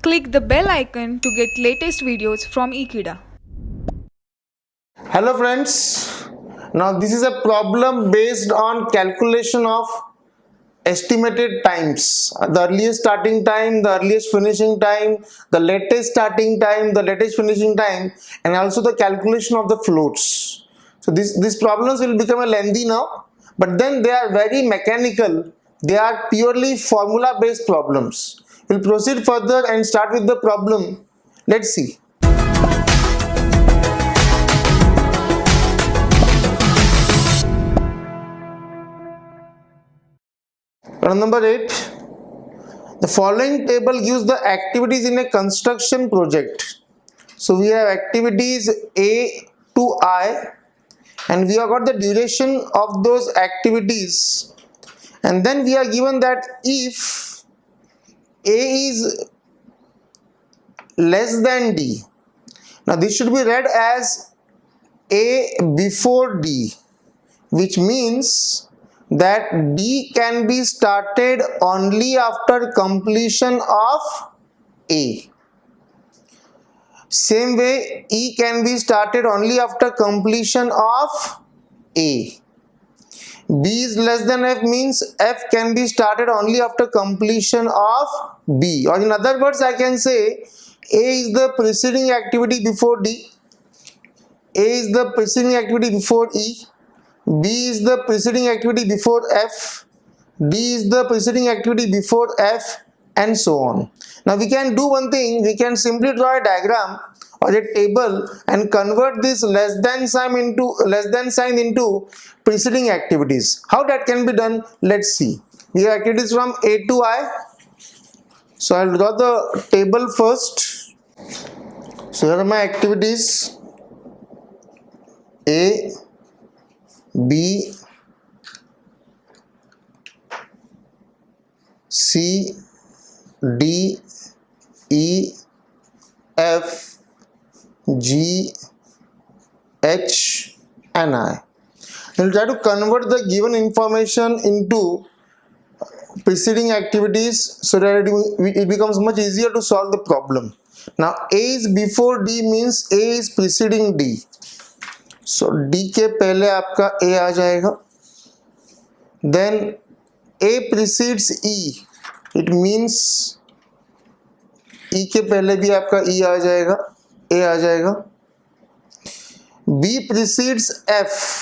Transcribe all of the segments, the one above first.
Click the bell icon to get latest videos from Ekeeda. Hello friends, now this is a problem based on calculation of estimated times, the earliest starting time, the earliest finishing time, the latest starting time, the latest finishing time, and also the calculation of the floats. So these problems will become a lengthy now, but then they are very mechanical. They are purely formula based problems. We'll proceed further and start with the problem. Let's see. Problem number 8. The following table gives the activities in a construction project. So we have activities A to I, and we have got the duration of those activities, and then we are given that if A is less than D. Now this should be read as A before D, which means that D can be started only after completion of A. Same way, E can be started only after completion of A. B is less than F means F can be started only after completion of B. Or in other words, I can say A is the preceding activity before D, A is the preceding activity before E, B is the preceding activity before F, D is the preceding activity before F, and so on. Now we can do one thing, we can simply draw a diagram or a table and convert this less than sign into preceding activities. How that can be done? Let's see. We have activities from A to I. So I'll draw the table first. So here are my activities: A, B, C, D, E, F, G, H, and I. We'll try to convert the given information into preceding activities so that it becomes much easier to solve the problem. Now A is before D means A is preceding D. So D के पहले आपका A आ जाएगा. Then A precedes E. It means E के पहले भी आपका E आ जाएगा, A आ जाएगा. B precedes F.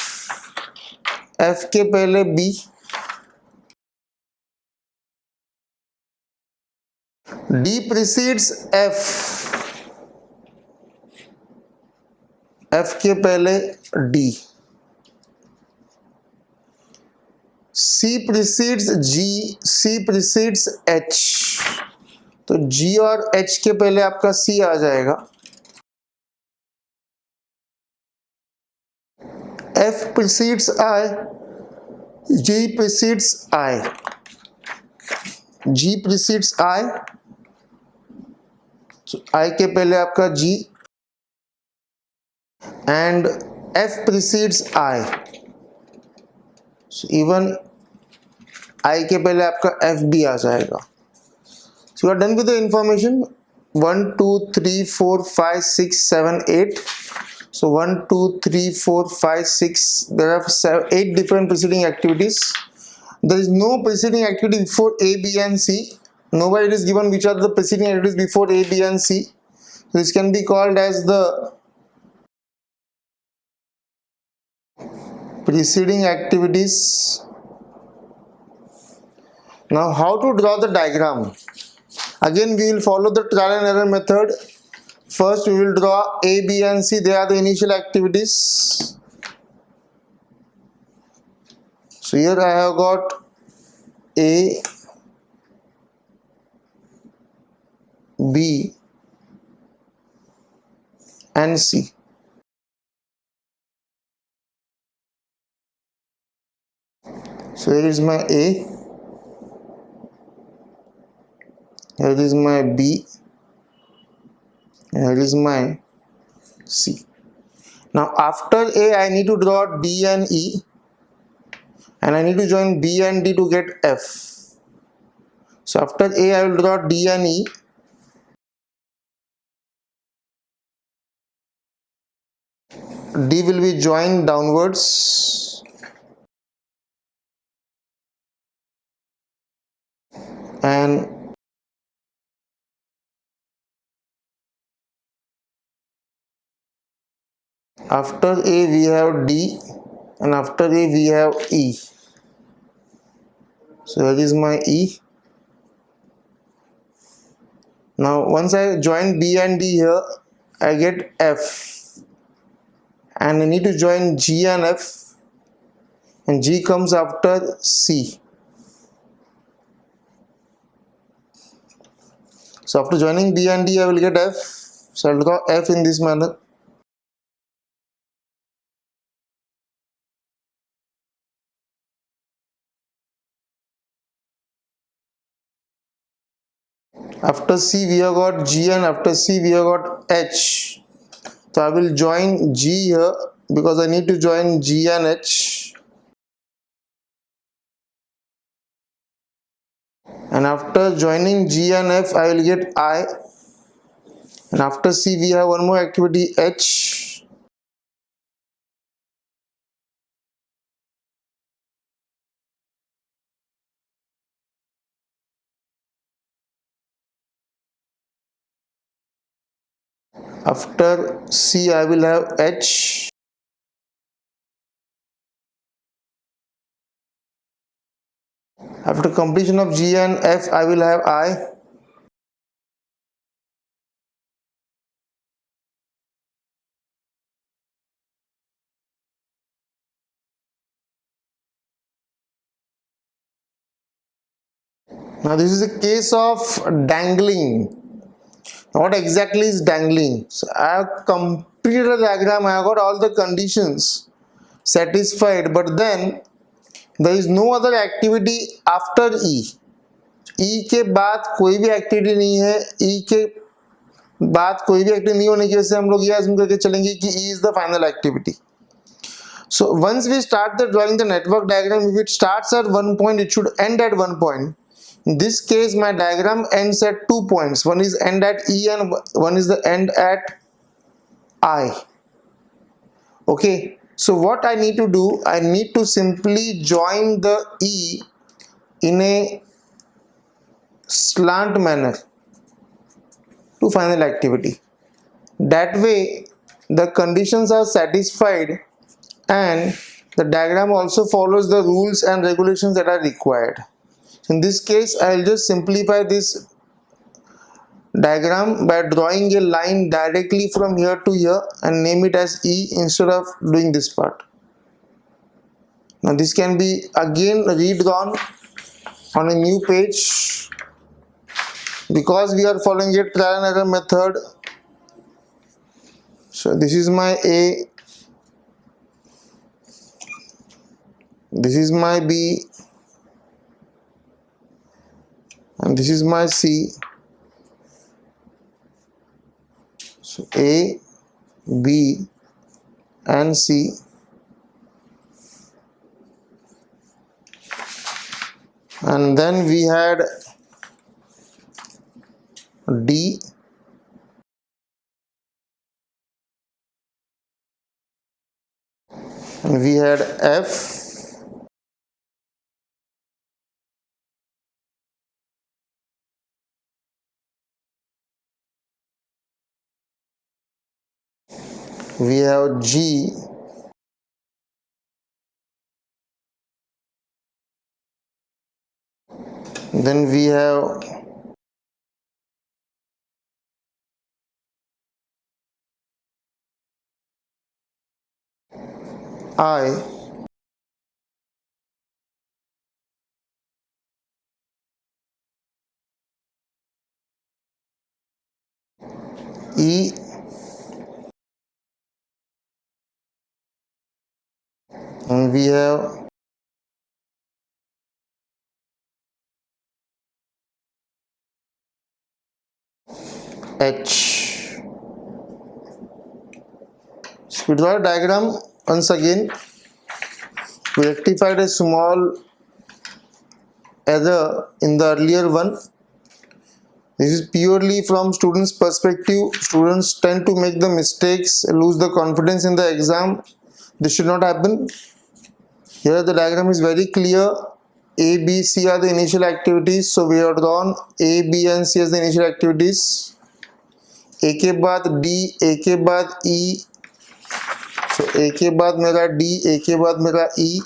F के पहले B. D precedes F. F के पहले D. C precedes G, C precedes H. तो G और H के पहले आपका C आ जाएगा. F precedes I, G precedes I. G precedes I. So I के पहले आपका G. And F precedes I. So even I के पहले आपका F भी आ जाएगा. So you are done with the information. 1, 2, 3, 4, 5, 6, 7, 8. So 1, 2, 3, 4, 5, 6. There are 8 different preceding activities. There is no preceding activity before A, B, and C. Nowhere it is given which are the preceding activities before A, B, and C. So this can be called as the preceding activities. Now how to draw the diagram? Again we will follow the trial and error method. First we will draw A, B, and C. They are the initial activities. So here I have got A, B, and C. So here is my A, here is my B, and here is my C. Now after A I need to draw D and E, and I need to join B and D to get F. So after A I will draw D and E, D will be joined downwards, and after A we have D, and after A we have E. So here is my E. Now once I join B and D here, I get F, and I need to join G and F, and G comes after C. So after joining B and D, I will get F. So I'll draw F in this manner. After C we have got G, and after C we have got H. So I will join G here because I need to join G and H. And after joining G and F, I will get I. And after C we have one more activity, H. After C I will have H. After completion of G and F, I will have I. Now this is a case of dangling. What exactly is dangling? So I have completed the diagram, I have got all the conditions satisfied, but then there is no other activity after E. E के बाद कोई भी activity नहीं है, E के बाद कोई भी एक्टिविटी नहीं होने की वजह से हम लोग ये assume करके चलेंगे कि E is the final activity. So once we start the drawing the network diagram, if it starts at one point, it should end at one point. In this case, my diagram ends at 2 points. One is end at E and one is the end at I. Okay, so what I need to do, I need to simply join the E in a slant manner to final activity. That way, the conditions are satisfied and the diagram also follows the rules and regulations that are required. In this case, I will just simplify this diagram by drawing a line directly from here to here and name it as E instead of doing this part. Now this can be again redrawn on a new page because we are following a trial and error method. So this is my A, this is my B, and this is my C. So A, B and C. And then we had D, and we had F, we have G, then we have I, E, and we have H. So we draw a diagram once again. We rectified a small error in the earlier one. This is purely from students' perspective. Students tend to make the mistakes, lose the confidence in the exam. This should not happen. Here the diagram is very clear. A, B, C are the initial activities. So we have drawn A, B and C as the initial activities. A के बाद D, A के बाद E. So A के बाद मेरा D, A के बाद मेरा E.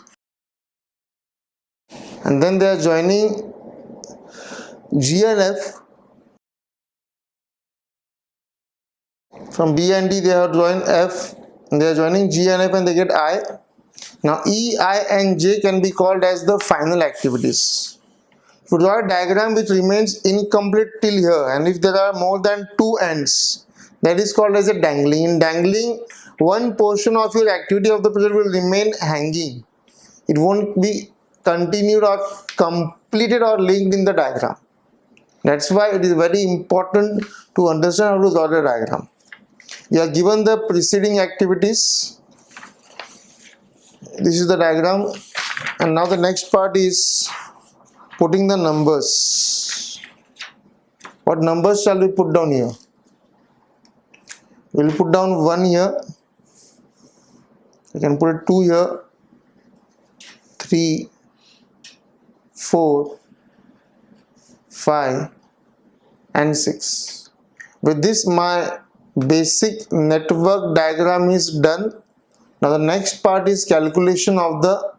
And then they are joining G and F. From B and D they have joined F. And they are joining G and F and they get I. Now E, I and J can be called as the final activities. If you draw a diagram which remains incomplete till here, and if there are more than two ends, that is called as a dangling. In dangling, one portion of your activity of the project will remain hanging. It won't be continued or completed or linked in the diagram. That's why it is very important to understand how to draw the diagram. We are given the preceding activities. This is the diagram, and now the next part is putting the numbers. What numbers shall we put down here? We will put down 1 here. We can put it 2 here, 3, 4, 5 and 6. With this my basic network diagram is done. Now the next part is calculation of the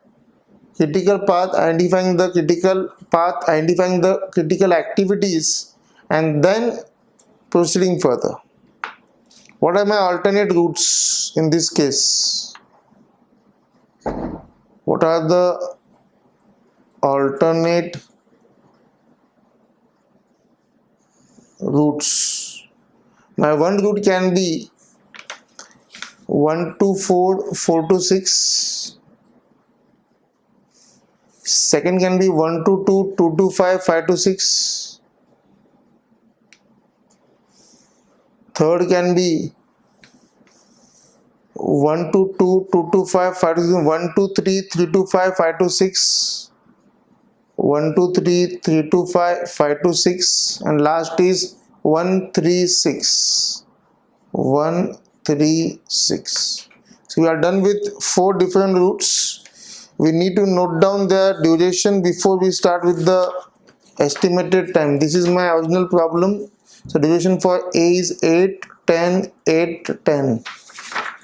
critical path, identifying the critical path, identifying the critical activities, and then proceeding further. What are my alternate routes in this case? What are the alternate routes? My one route can be 1 to 4, 4 to 6. Second can be 1 to 2, 2 to 5, 5 to 6. Third can be 1 to 2, 2 to 5, 5 to 6, 1 to 3, 3 to 5, 5 to 6. 1 to 3, 3 to 5, 5 to 6. And last is 1, 3, 6. 1, 3, 6. So we are done with 4 different routes. We need to note down their duration before we start with the estimated time. This is my original problem. So duration for A is 8, 10, 8, 10.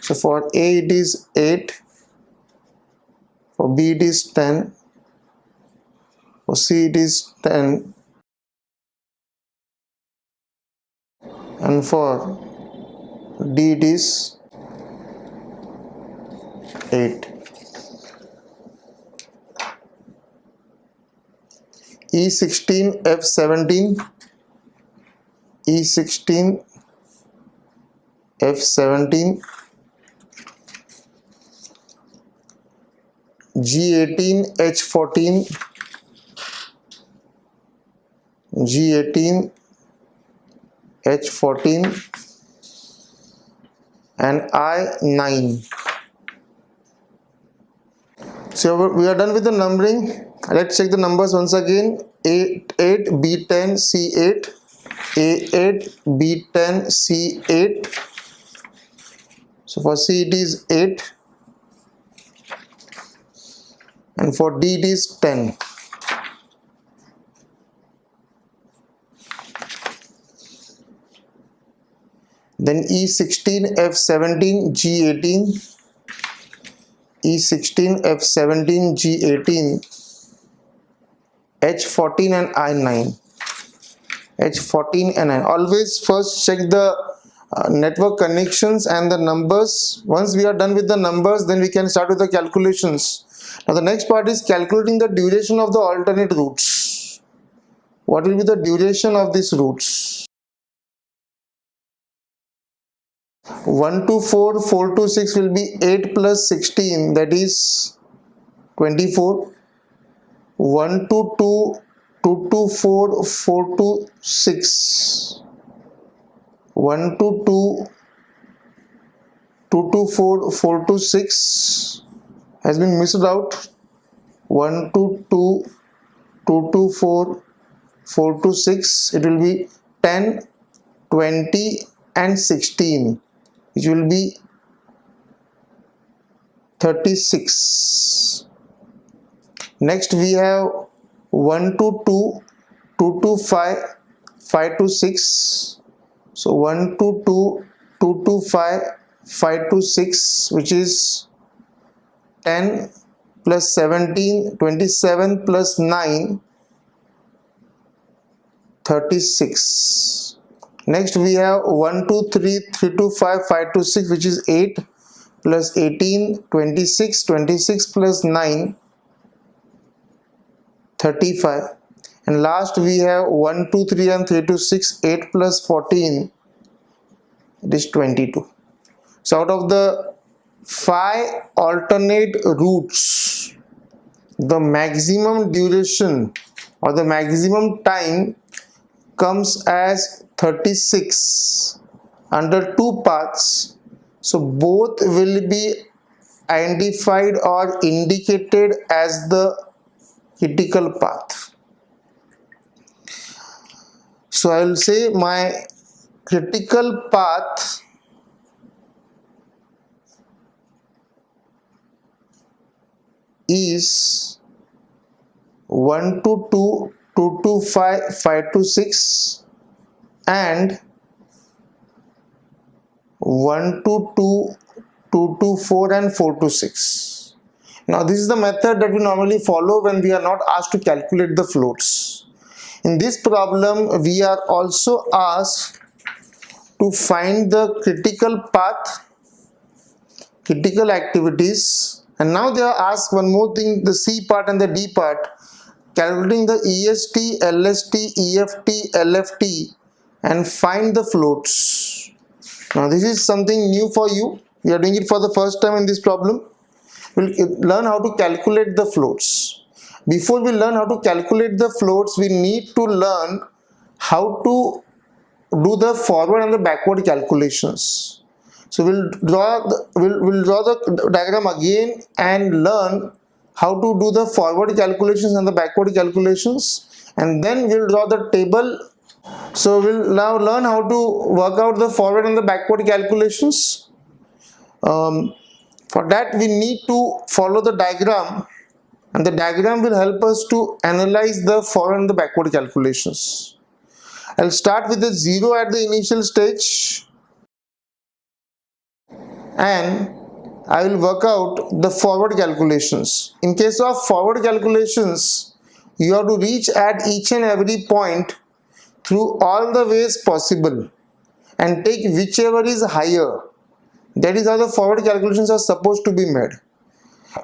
So for A it is 8, for B it is 10, for C it is 10, and for D it is 8. E16, F17, E16, F17, G18, H14, G18, H14, and I9. So we are done with the numbering. Let's check the numbers once again. A8, B10, C8, A8, B10, C8. So for C it is 8, and for D it is 10. Then E16, F17, G18, E16, F17, G18, H14 and I9. H14 and I9. Always first check the network connections and the numbers. Once we are done with the numbers, then we can start with the calculations. Now the next part is calculating the duration of the alternate routes. What will be the duration of these routes? 1 to 4, 4 to 6 will be 8 plus 16, that is 24. 1 to 2, 2 to 4, 4 to 6. 1 to 2, 2 to 4, 4 to 6 has been missed out. 1 to 2, 2 to 4, 4 to 6, it will be 10, 20 and 16, which will be 36. Next we have 1 to 2, 2 to 5, 5 to 6. So 1 to 2, 2 to 5, 5 to 6, which is 10 plus 17, 27 plus 9, 36. Next we have 1 to 3, 3 to 5, 5 to 6, which is 8 plus 18, 26, 26 plus 9, 35. And last we have 1 to 3 and 3 to 6, 8 plus 14, it is 22. So out of the 5 alternate routes, the maximum duration or the maximum time comes as 36 under 2 paths. So both will be identified or indicated as the critical path. So I will say my critical path is 1 to 2, 2 to 5, 5 to 6 and 1 to 2, 2 to 4 and 4 to 6. Now this is the method that we normally follow when we are not asked to calculate the floats. In this problem we are also asked to find the critical path, critical activities, and now they are asked one more thing, the C part and the D part, calculating the EST, LST, EFT, LFT and find the floats. Now this is something new for you. We are doing it for the first time in this problem. We'll learn how to calculate the floats. Before we learn how to calculate the floats, we need to learn how to do the forward and the backward calculations. So we'll draw the diagram again and learn how to do the forward calculations and the backward calculations, and then we'll draw the table. So we'll now learn how to work out the forward and the backward calculations. For that we need to follow the diagram, and the diagram will help us to analyze the forward and the backward calculations. I'll start with the 0 at the initial stage and I will work out the forward calculations. In case of forward calculations, you have to reach at each and every point through all the ways possible and take whichever is higher. That is how the forward calculations are supposed to be made.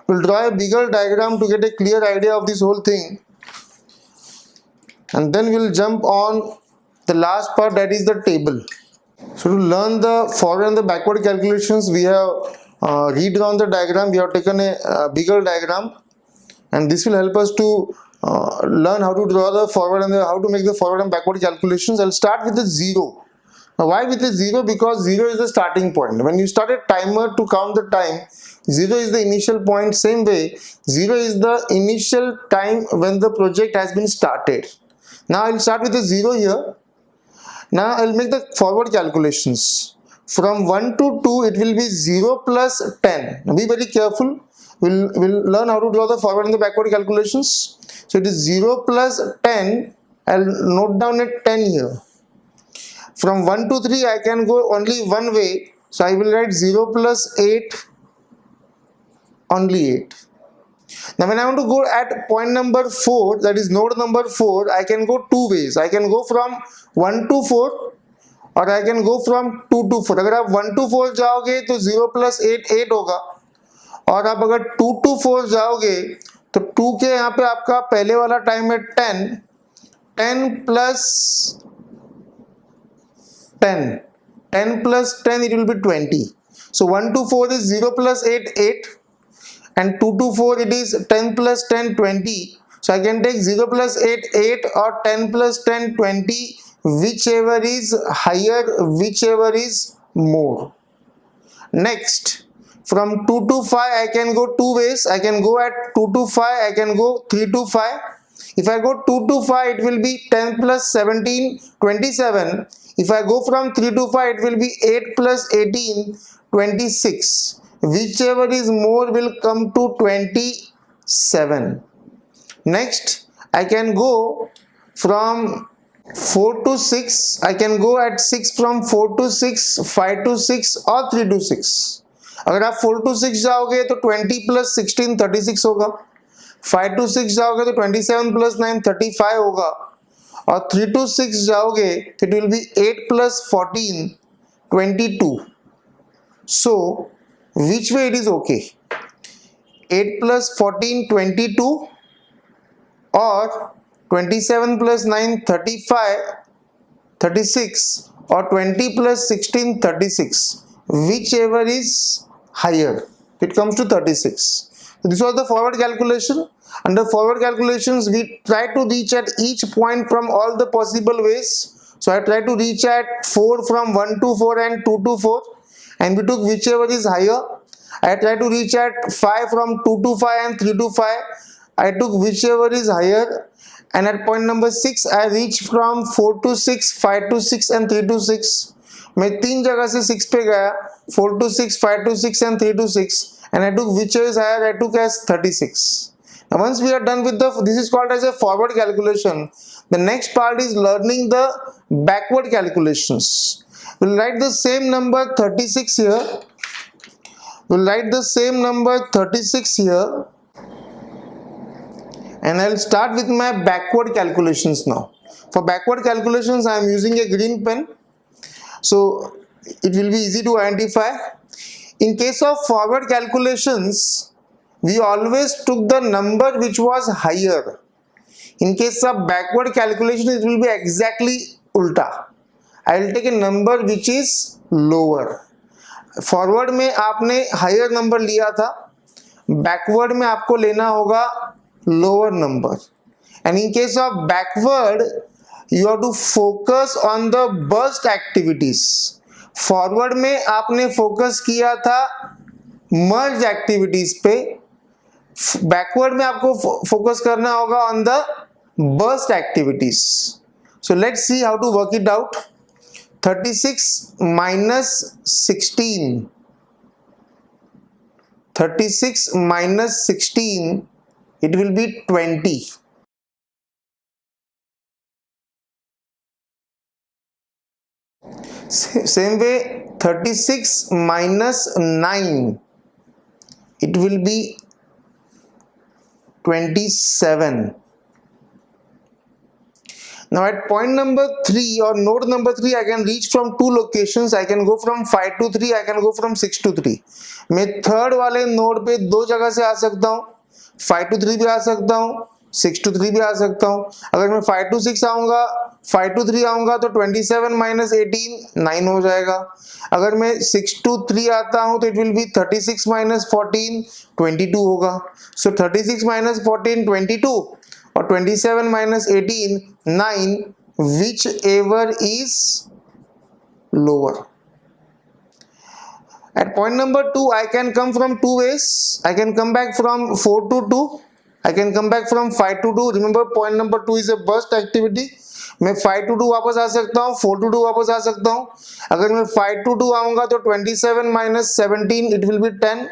We'll draw a bigger diagram to get a clear idea of this whole thing, and then we'll jump on the last part, that is the table. So to learn the forward and the backward calculations, we have redrawn the diagram. We have taken a bigger diagram, and this will help us to learn how to draw the forward and how to make the forward and backward calculations. I'll start with the 0. Now why with the 0? Because 0 is the starting point. When you start a timer to count the time, 0 is the initial point. Same way, 0 is the initial time when the project has been started. Now I'll start with the 0 here. Now I'll make the forward calculations. From 1 to 2 it will be 0 plus 10. Now be very careful. We'll learn how to draw the forward and the backward calculations. So it is 0 plus 10. I'll note down a 10 here. From 1 to 3 I can go only one way. So I will write 0 plus 8, only 8. Now when I want to go at point number 4, that is node number 4, I can go two ways. I can go from 1 to 4 और I can go from 2 to 4. अगर आप 1 to 4 जाओगे तो 0 plus 8 8 होगा, और आप अगर 2 to 4 जाओगे तो 2 के यहाँ पे आपका पहले वाला टाइम है 10, 10 plus 10, 10 plus 10 it will be 20. So 1 to 4 is 0 plus 8 8, and 2 to 4 it is 10 plus 10 20. So I can take 0 plus 8 8 or 10 plus 10 20, whichever is higher, whichever is more. Next, from 2 to 5 I can go two ways. I can go at 2 to 5, I can go 3 to 5. If I go 2 to 5, it will be 10 plus 17, 27. If I go from 3 to 5, it will be 8 plus 18, 26. Whichever is more will come to 27. Next, I can go from 4 to 6. I can go at 6 from 4 to 6, 5 to 6 और 3 to 6. अगर आप 4 to 6 जाओगे तो 20 plus 16 36 होगा. 5 to 6 जाओगे तो 27 plus 9 35 होगा. और 3 to 6 जाओगे तो it will be 8 plus 14 22. So which way it is okay? 8 plus 14 22 or 27 plus 9 35 36 or 20 plus 16 36, whichever is higher, it comes to 36. So this was the forward calculation. Under forward calculations, we try to reach at each point from all the possible ways. So I try to reach at 4 from 1 to 4 and 2 to 4, and we took whichever is higher. I try to reach at 5 from 2 to 5 and 3 to 5. I took whichever is higher, and at point number 6 I reached from 4 to 6, 5 to 6 and 3 to 6. मैं 3 जगह से 6 पे गया, 4 to 6, 5 to 6 and 3 to 6, and I took whichever is higher. I took as 36. Now once we are done with this is called as a forward calculation. The next part is learning the backward calculations. We'll write the same number 36 here. We'll write the same number 36 here, and I'll start with my backward calculations now. For backward calculations, I am using a green pen, so it will be easy to identify. In case of forward calculations, we always took the number which was higher. In case of backward calculation, it will be exactly ulta. I will take a number which is lower. Forward में आपने higher number लिया था, backward में आपको लेना होगा lower number. And in case of backward you have to focus on the burst activities. Forward में आपने फोकस किया था मर्ज एक्टिविटीज पे, बैकवर्ड में आपको फोकस करना होगा on the burst activities. So let's see how to work it out. 36 minus 16. 36 minus 16, it will be 20. Same way, 36 minus 9, it will be 27. Now at point number 3 or node number 3, I can reach from two locations. I can go from 5 to 3, I can go from 6 to 3. मैं third वाले node पे दो जगह से आ सकता हूँ. 5 to 3 भी आ सकता हूँ, 6 to 3 भी आ सकता हूँ. अगर मैं 5 to 6 आऊँगा, 5 to 3 आऊँगा तो 27 minus 18 9 हो जाएगा. अगर मैं 6 to 3 आता हूँ तो it will be 36 minus 14 22 होगा. So 36 minus 14 22 or 27 minus 18 9, whichever is lower. At point number 2, I can come from two ways. I can come back from 4 to 2, I can come back from 5 to 2. Remember, point number 2 is a burst activity. मैं 5 to 2 वापस आ सकता हूँ, 4 to 2 वापस आ सकता हूँ. अगर मैं 5 to 2 आऊँगा तो 27 minus 17 it will be 10.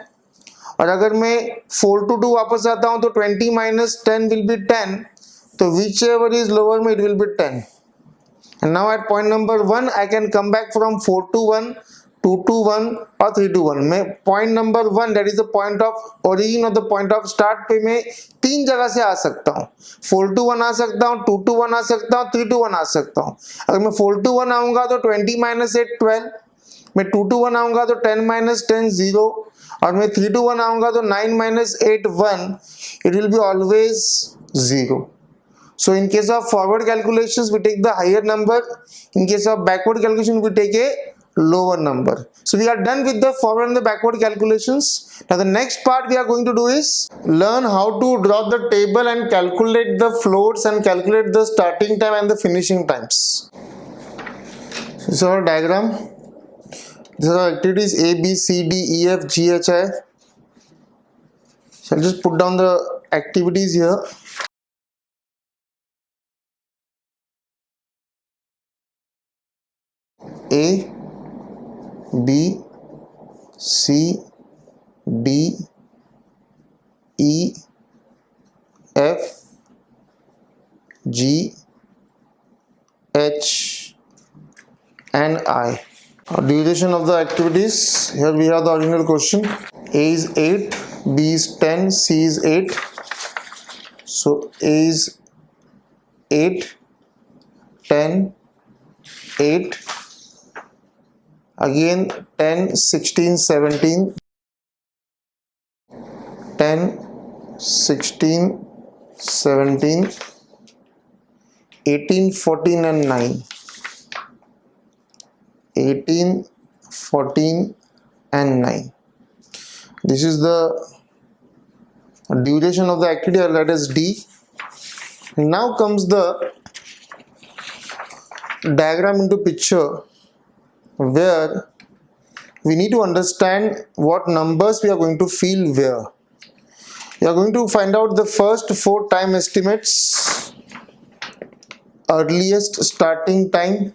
और अगर मैं 4 to 2 वापस आता हूं तो 20 minus 10 will be 10. तो whichever is lower में it will be 10. And now at point number 1, I can come back from 4 to 1, 2 to 1 or 3 to 1. मैं point number 1, that is the point of origin or the point of start पे मैं तीन जगह से आ सकता हूँ. 4 to 1 आ सकता हूँ, 2 to 1 आ सकता हूँ, 3 to 1 आ सकता हूँ. अगर मैं 4 to 1 आऊँगा तो 20 minus 8 12. मैं 2 to 1 आऊँगा तो 10 minus 10 0. और मैं 3 to 1 आऊँगा तो 9 minus 8 1. It will be always 0. So in case of forward calculations, we take the higher number. In case of backward calculation, we take a lower number. So we are done with the forward and the backward calculations. Now the next part we are going to do is learn how to draw the table and calculate the floats and calculate the starting time and the finishing times. This is our diagram. These are activities A, B, C, D, E, F, G, H, I. So I'll just put down the activities here. A, B, C, D, E, F, G, H and I. Duration of the activities. Here we have the original question. A is 8, B is 10, C is 8. So A is 8, 10, 8. Again 10, 16, 17. 10, 16, 17, 18, 14 and 9. 18, 14 and 9. This is the duration of the activity, that is D. Now comes the diagram into picture, where we need to understand what numbers we are going to fill where. We are going to find out the first 4 time estimates: earliest starting time,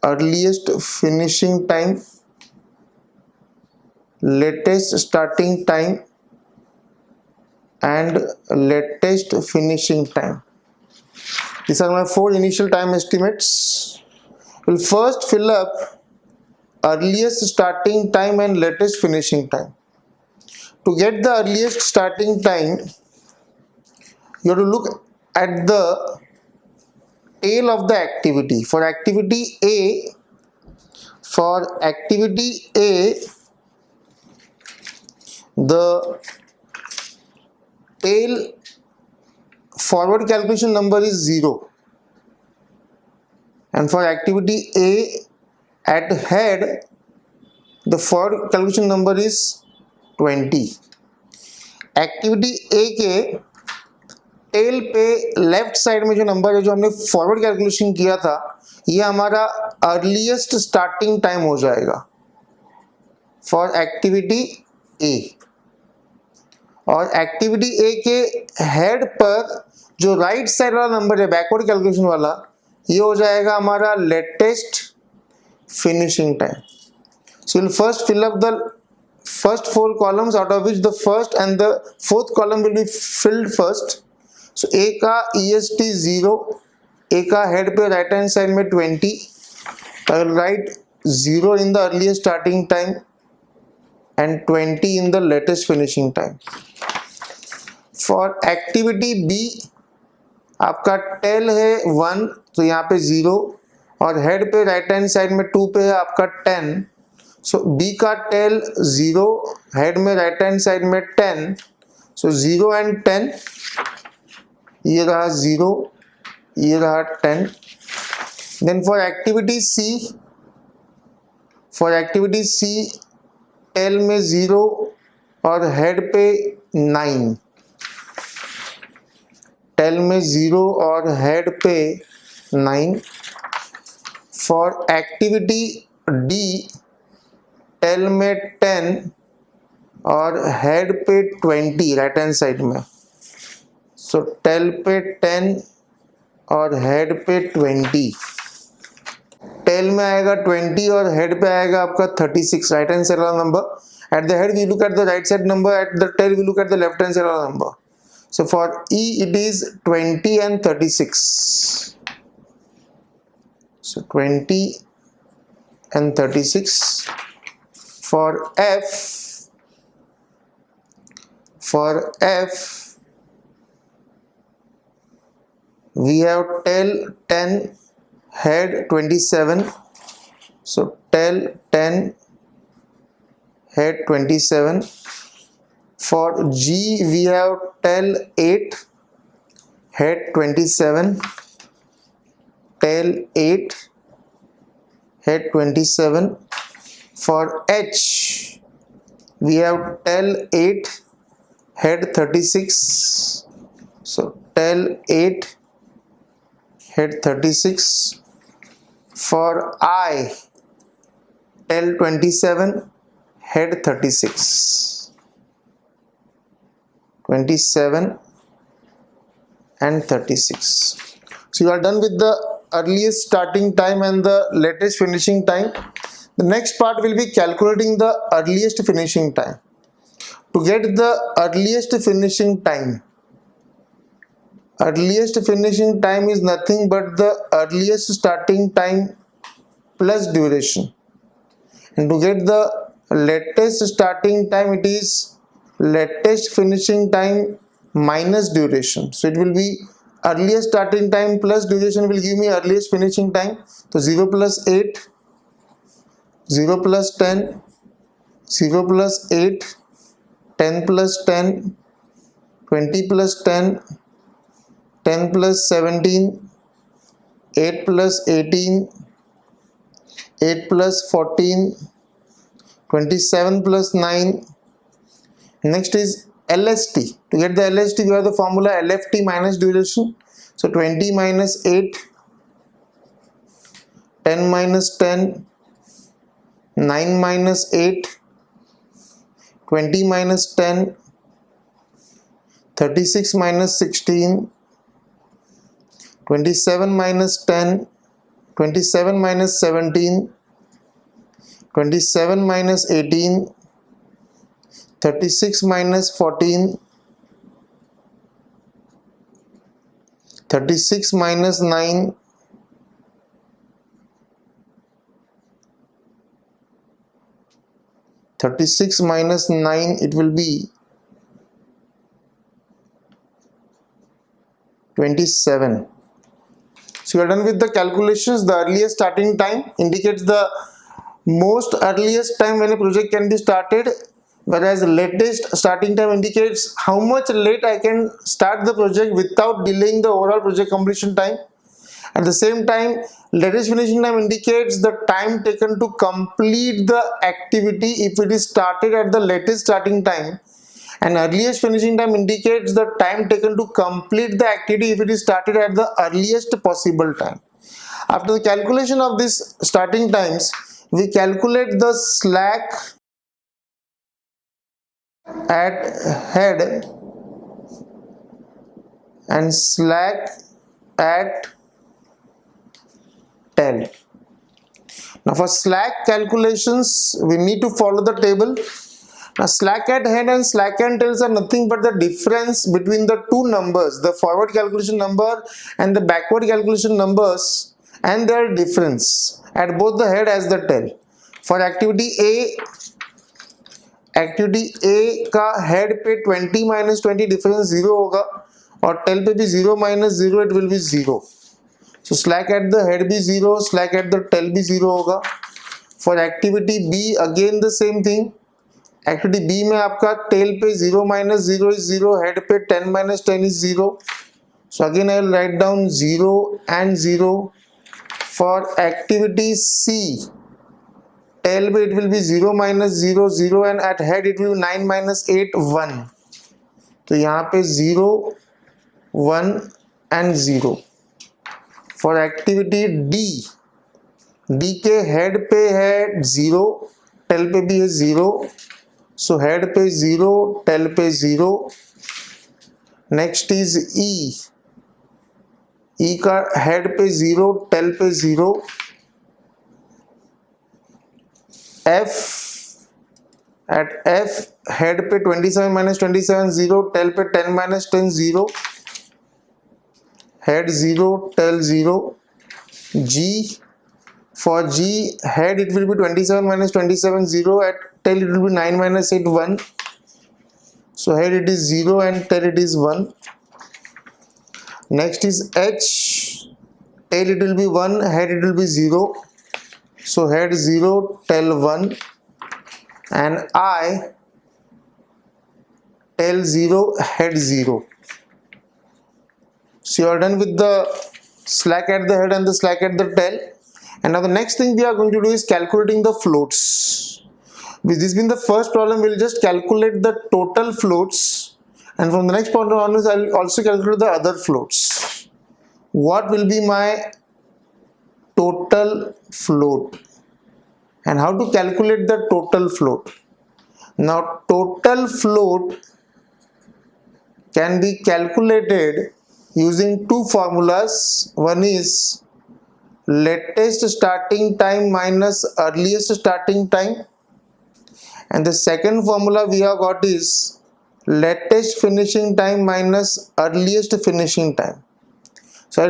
earliest finishing time, latest starting time and latest finishing time. These are my 4 initial time estimates. We'll first fill up earliest starting time and latest finishing time. To get the earliest starting time, you have to look at the tail of the activity. For activity A, the tail forward calculation number is 0, and for activity A at head, the forward calculation number is 20. Activity ए के tell पे left side में जो number है जो हमने forward calculation किया था, ये हमारा अर्लीस्ट स्टार्टिंग टाइम हो जाएगा फॉर एक्टिविटी ए। और एक्टिविटी ए के हेड पर जो राइट साइड वाला नंबर है बैकवर्ड कैलकुलेशन वाला, ये हो जाएगा हमारा latest finishing time. So we'll first fill up the first 4 columns, out of which the first and the fourth column will be filled first. So A का EST 0, A का head पे right hand side में 20. I will write 0 in the earliest starting time and 20 in the latest finishing time. For activity B, आपका tail है 1, तो यहाँ पे 0 और head पे right hand side में 2 पे है आपका 10. सो B का टेल 0, हेड में राइट हैंड साइड में 10, सो 0 एंड 10, ये रहा 0, ये रहा 10. Then for activity C, tail में 0 और हेड पे 9, टेल में 0 और हेड पे 9. फॉर एक्टिविटी डी, टेल में 10 और हेड पे 20 राइट हैंड साइड में. सो टेल पे 10 और हेड पे 20. टेल में आएगा 20 और हेड पे आएगा आपका 36 राइट हैंड साइड वाला number. At the head we look at the right side number, at the tail we look at the left hand side वाला number. So for E it is 20 and 36. So 20 and 36. For F, we have tail 10, head 27. So tail 10, head 27. For G, we have tail 8, head 27, tail 8, head 27. For H, we have tail 8, head 36. So tail 8, head 36. For I, tail 27, head 36. 27 and 36. So you are done with the earliest starting time and the latest finishing time. The next part will be calculating the earliest finishing time. To get the earliest finishing time is nothing but the earliest starting time plus duration, and to get the latest starting time, it is latest finishing time minus duration. So it will be earliest starting time plus duration will give me earliest finishing time. So 0 plus 8, 0 plus 10, 0 plus 8, 10 plus 10, 20 plus 10, 10 plus 17, 8 plus 18, 8 plus 14, 27 plus 9. Next is LST. To get the LST, we have the formula LFT minus duration. So 20 minus 8, 10 minus 10, 9 minus 8, 20 minus 10, 36 minus 16, 27 minus 10, 27 minus 17, 27 minus 18, 36 minus 14, 36 minus 9, 36 minus 9, it will be 27. So you are done with the calculations. The earliest starting time indicates the most earliest time when a project can be started, whereas latest starting time indicates how much late I can start the project without delaying the overall project completion time. At the same time, latest finishing time indicates the time taken to complete the activity if it is started at the latest starting time, and earliest finishing time indicates the time taken to complete the activity if it is started at the earliest possible time. After the calculation of these starting times, we calculate the slack at head and slack at tail. Now for slack calculations, we need to follow the table. Now slack at head and slack at tails are nothing but the difference between the two numbers, the forward calculation number and the backward calculation numbers, and their difference at both the head as the tail. For activity A का head पे 20 minus 20 difference 0 होगा और tail पे भी 0 minus 0, it will be 0. So slack at the head भी 0, slack at the tail भी 0 होगा. For activity B again the same thing. Activity B में आपका tail पे 0 minus 0 is 0, head पे 10 minus 10 is 0. So again I will write down 0 and 0. For activity C, tail पे it will be 0 minus 0 0, and at head it will be 9 minus 8 1. तो यहाँ पे 0 1 and 0. For activity D के head पे है 0, tail पे भी है 0. So head पे 0, tail पे 0. Next is E का head पे 0, tail पे 0. F, at F head पे 27 minus 27 0, tail पे 10 minus 10 0. Head 0, tail 0. G, for G head it will be 27 minus 27 0, at tail it will be 9 minus 8 1. So head it is 0 and tail it is 1. Next is H, tail it will be 1, head it will be 0. So head 0, tail 1. And I, tail 0, head 0. So you are done with the slack at the head and the slack at the tail. And now the next thing we are going to do is calculating the floats. With this being the first problem, we will just calculate the total floats, and from the next problem onwards I will also calculate the other floats. What will be my total float and how to calculate the total float? Now total float can be calculated using two formulas. One is latest starting time minus earliest starting time, and the second formula we have got is latest finishing time minus earliest finishing time. So I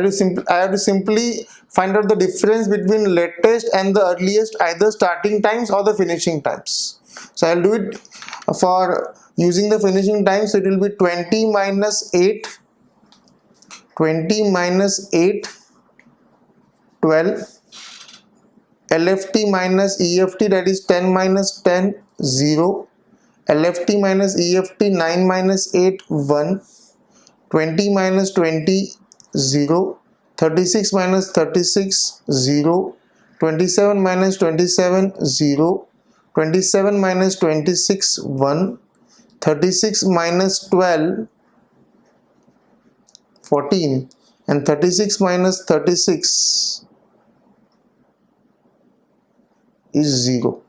have to simply find out the difference between latest and the earliest, either starting times or the finishing times. So I'll do it for using the finishing time. So it will be 20 minus 8, 12, LFT minus EFT, that is 10 minus 10, 0, LFT minus EFT, 9 minus 8, 1, 20 minus 20, 0, 36 minus 36, 0, 27 minus 27, 0, 27 minus 26, 1, 36 minus 12, 14, and 36 minus 36 is 0.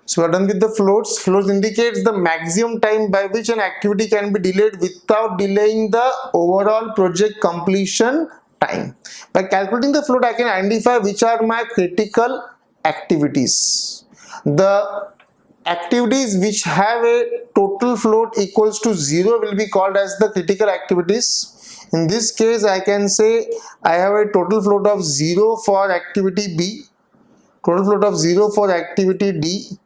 So we are done with the floats. Floats indicates the maximum time by which an activity can be delayed without delaying the overall project completion time. By calculating the float, I can identify which are my critical activities. The activities which have a total float equals to 0 will be called as the critical activities. In this case, I can say I have a total float of 0 for activity B, total float of 0 for activity D,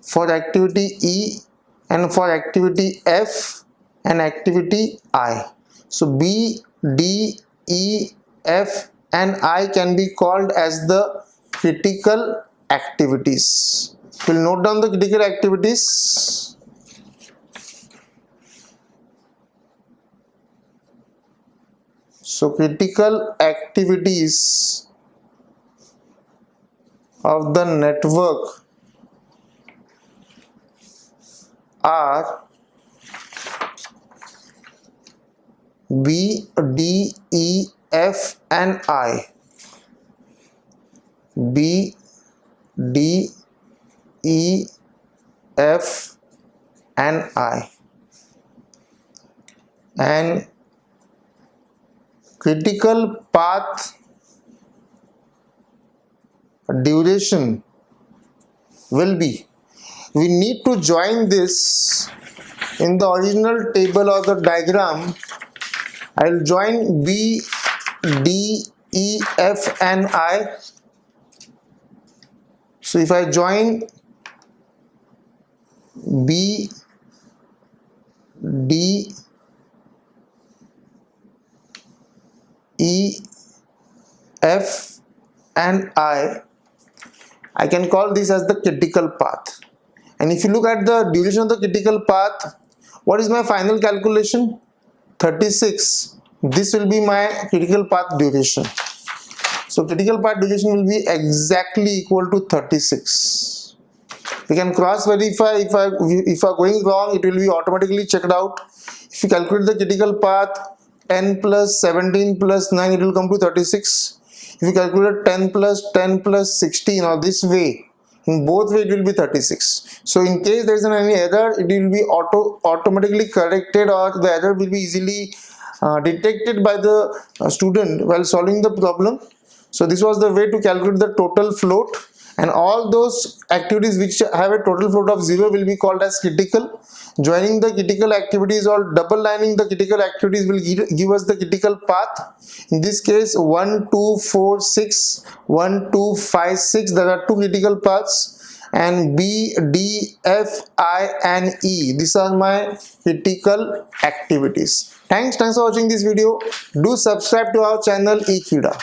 for activity E, and for activity F and activity I. So B, D, E, F and I can be called as the critical activities. We'll note down the critical activities. So critical activities of the network are B, D, E, F and I. B, D, E, F and I. And critical path duration will be, we need to join this in the original table or the diagram. I will join B, D, E, F and I. So if I join B, D, E, F and I can call this as the critical path. And if you look at the duration of the critical path, what is my final calculation? 36. This will be my critical path duration. So critical path duration will be exactly equal to 36. We can cross verify. If I going wrong, it will be automatically checked out. If you calculate the critical path 10 plus 17 plus 9, it will come to 36. If you calculate 10 plus 16 or this way, in both way it will be 36. So in case there is any error, it will be automatically corrected, or the error will be easily detected by the student while solving the problem. So this was the way to calculate the total float, and all those activities which have a total float of 0 will be called as critical. Joining the critical activities or double lining the critical activities will give us the critical path. In this case 1, 2, 4, 6, 1, 2, 5, 6, there are 2 critical paths, and B, D, F, I and E, these are my critical activities. Thanks for watching this video. Do subscribe to our channel Ekeeda.